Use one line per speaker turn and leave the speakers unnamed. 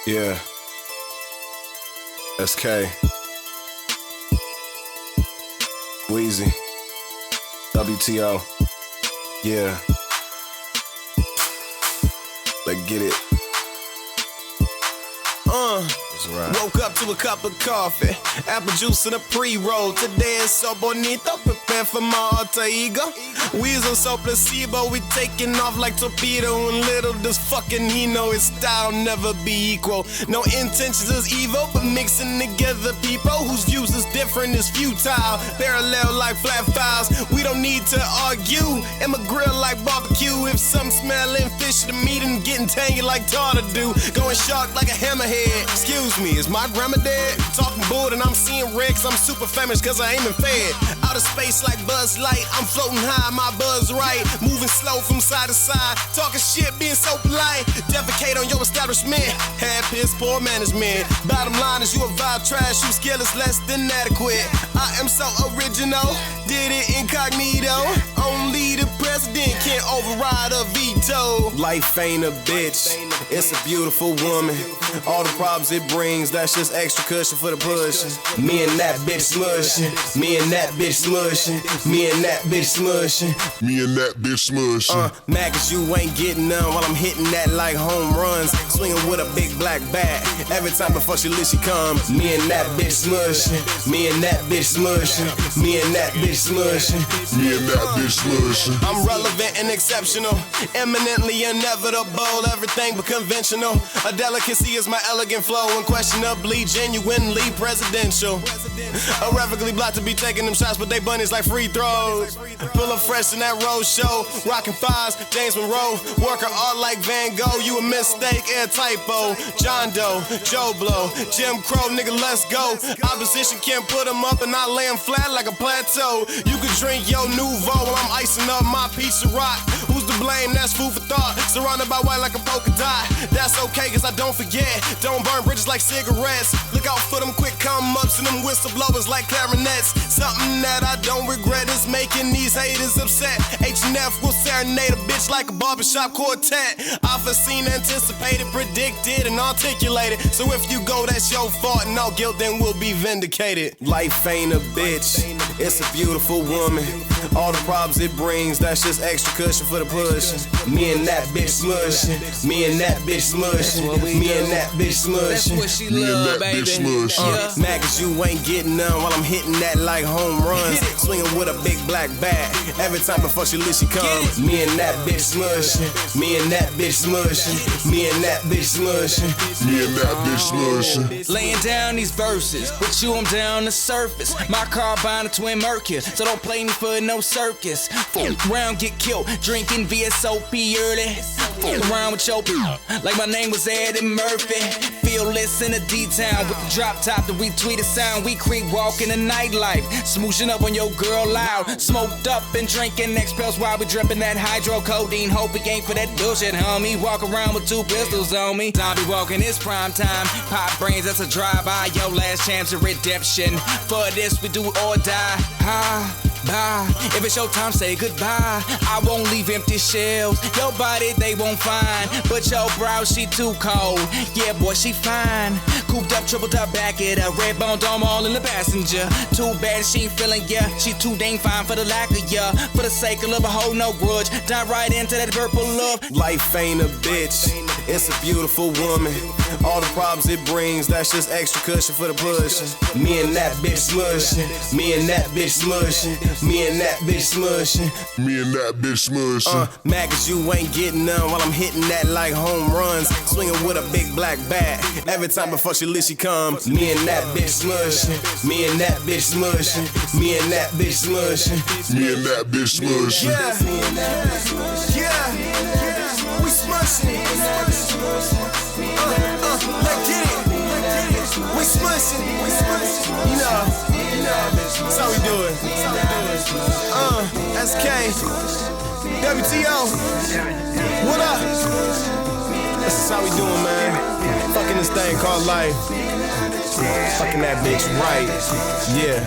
Yeah. SK. Weezy. WTO. Yeah. Let's get it. Right. Woke up to a cup of coffee, apple juice and a pre-roll. Today is so bonito, prepare for my alter ego. Weasel so placebo, we taking off like torpedo. And little does fucking he know his style never be equal. No intentions is evil, but mixing together people whose views is different is futile. Parallel like flat files, we don't need to argue. In my grill like barbecue, if some smelling fish to meat and getting tangy like tartar do. Going shark like a hammerhead. Excuse me, is my grandma dead? Talking bull and I'm seeing red cause I'm super famous cause I ain't been fed. Out of space like Buzz Light, I'm floating high, my buzz right. Moving slow from side to side, talking shit, being so polite. Defecate on your establishment, had piss, poor management. Bottom line is you a vibe trash, you skill is less than adequate. I am so original, did it incognito. Only the president can't override a veto. Life ain't a bitch, it's a beautiful woman. All the problems it brings, that's just extra cushion for the pushing. Me and that bitch smushing, me and that bitch smushing, me and that bitch smushing,
me and that bitch smushing.
Mad cause you ain't getting none while I'm hitting that like home runs. Swinging with a big black bat, every time before she leaves she comes. Me and that bitch smushing, me and that bitch smushing, me and that bitch smushing,
me and that bitch smushing.
I'm relevant and exceptional, eminently inevitable, everything but conventional. A delicacy is my elegant flow, unquestionably, genuinely presidential. Irrevocably blocked to be taking them shots, but they bunnies like free throws. Pull up fresh in that road show, rockin' fives, James Monroe. Working art like Van Gogh, you a mistake, air typo. John Doe, Joe Blow, Jim Crow, nigga, let's go. Opposition can't put them up and I lay them flat like a plateau. You can drink your Nouveau while I'm icing up my piece of rock. Who's to blame? That's food for thought. Surrounded by white like a polka dot. That's okay, cause I don't forget. Don't burn bridges like cigarettes. Look out for them quick come-ups and them whistleblowers like clarinets. Something that I don't regret is making these haters upset. H&F will serenade a bitch like a barbershop quartet. I've seen, anticipated, predicted, and articulated. So if you go, that's your fault. No guilt, then we'll be vindicated. Life ain't a bitch, it's a beautiful woman. All the problems it brings, that's just extra cushion for the pushing. Me and that bitch smushing, me and that bitch smushing, me and that bitch smushing.
That's what she love, baby.
Mad cause you ain't getting none while I'm hitting that like home runs. Swinging with a big black bat, every time before she leaves she comes. Me and that bitch smushing, me and that bitch smushing, me and that bitch smushing,
me and that bitch smushing.
Laying down these verses, with you I'm down the surface. My carbine a twin Mercury, so don't play me for no circus. Fuck around, get killed, drinking VSOP early. Fuck around with your like my name was Eddie Murphy. Fearless in a D-town with the drop top, the retweeted sound. We creep walk in the nightlife, smooshing up on your girl loud. Smoked up and drinking X-Pills while we dripping that hydrocodone. Hope we ain't for that bullshit, homie. Walk around with 2 pistols on me. Zombie walking, it's prime time. Pop brains, that's a drive-by. Your last chance of redemption. For this, we do or die. Bye. If it's your time, say goodbye. I won't leave empty shells. Your body, they won't find. But your brow, she too cold. Yeah, boy, she fine. Cooped up, tripled up, back it up. Red bone dome all in the passenger. Too bad she ain't feeling ya. She too dang fine for the lack of ya. For the sake of love, a whole no grudge. Dive right into that purple love.
Life ain't a bitch, it's a beautiful woman. All the problems it brings, that's just extra cushion for the pushing. Me and that bitch smushing, me and that bitch smushing, me and that bitch smushing,
me and that bitch smushing.
Mad cause you ain't getting none while I'm hitting that like home runs. Swinging with a big black bat, every time before she leaves she comes. Me and that bitch smushing, me and that bitch smushing, me and that bitch smushing,
me and that bitch smushing.
Yeah, we smushing. Let's get it. We smushing. You know, that's how we do it. SK, WTO, what up? This is how we doing, man. Fucking this thing called life. Fucking that bitch right. Yeah.